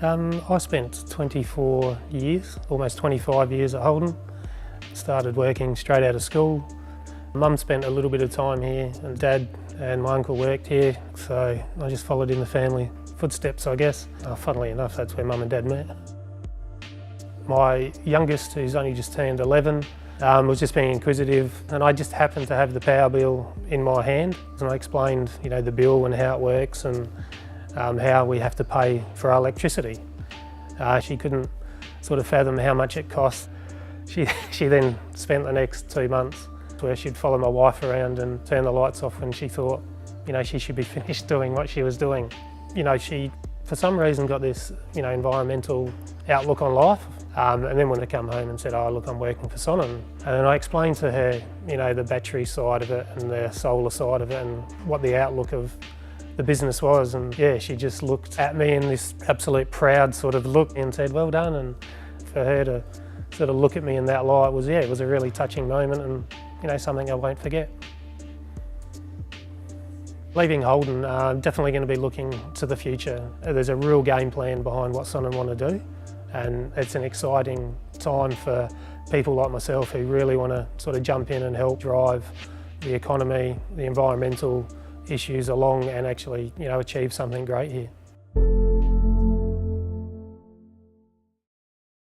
I spent 24 years, almost 25 years at Holden. Started working straight out of school. Mum spent a little bit of time here and Dad and my uncle worked here, so I just followed in the family footsteps, I guess. Funnily enough, that's where Mum and Dad met. My youngest, who's only just turned 11, was just being inquisitive, and I just happened to have the power bill in my hand, and I explained, the bill and how it works and how we have to pay for our electricity. She couldn't sort of fathom how much it cost. She then spent the next 2 months where she'd follow my wife around and turn the lights off when she thought, she should be finished doing what she was doing. She, for some reason, got this, environmental outlook on life. And then when I come home and said, oh, look, I'm working for Sonnen. And then I explained to her, the battery side of it and the solar side of it and what the outlook of the business was. And yeah, she just looked at me in this absolute proud sort of look and said, well done. And for her to sort of look at me in that light was, it was a really touching moment and, something I won't forget. Leaving Holden, I'm definitely going to be looking to the future. There's a real game plan behind what Sonnen want to do. And it's an exciting time for people like myself who really want to sort of jump in and help drive the economy, the environmental issues along and actually, achieve something great here.